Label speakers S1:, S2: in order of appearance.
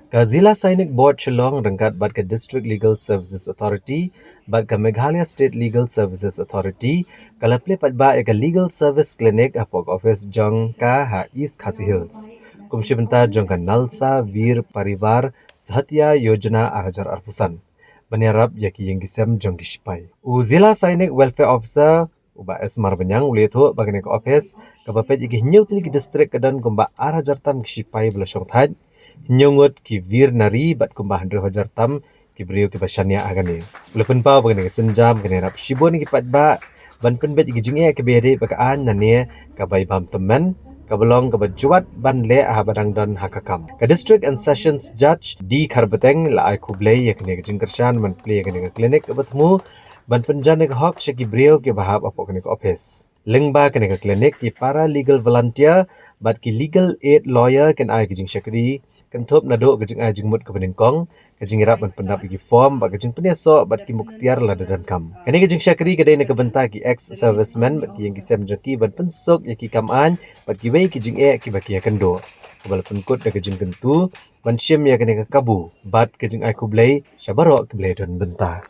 S1: Ka Zilla Sainik Board Shillong rangkat bat ka District Legal Services Authority, bat ka Meghalaya State Legal Services Authority, kalaple pat ba ka Legal Service Clinic apok office jong ka ha East Khasi Hills. Kumshibenta jong ka Nalsa Veer Parivar Sahatya Yojana Arajar Arpusan. Banyarap yaki yang gisem jong kishpai. U Zilla Sainik Welfare Officer uba esmar banyang ulieto bagane ka office kabapet yaki hinyau tili ki district kadan kumba Arajar tam kishpai belasong thad. Nyongot ki vir nari bat kumbah 100,000 tam ki brio ki basania agani. Walaupun pau bagani senjam kene rap shibon ki patba ban pen bet ki jinge ki bede bakaan nane ka bai bam temen ka belong ka bajuat ban le ah badang don hakakam. Ka district and sessions judge di Kharbeteng la ai kuble ye kene jing kershan man play kene klinik ka betemu ban penjan ka hok ki brio ki bahap apok kene ka office. Lengba kene ka klinik ki para legal volunteer bat ki legal aid lawyer ken ai ki jing syakri kentup nado kejing ajing mut kebenin kong kejing irap ban pendap iki form ba kejing peneso bat ki muktiar la dan kam kani kejing syakri kedai nak benta ki ex serviceman bat ki yang kisem jeki ban pensok yaki kam an bat ki wei kejing ki baki kendo kabal penkut da kejing kentu ban syem ya kene kabu bat kejing ai kublai syabaro kublai don benta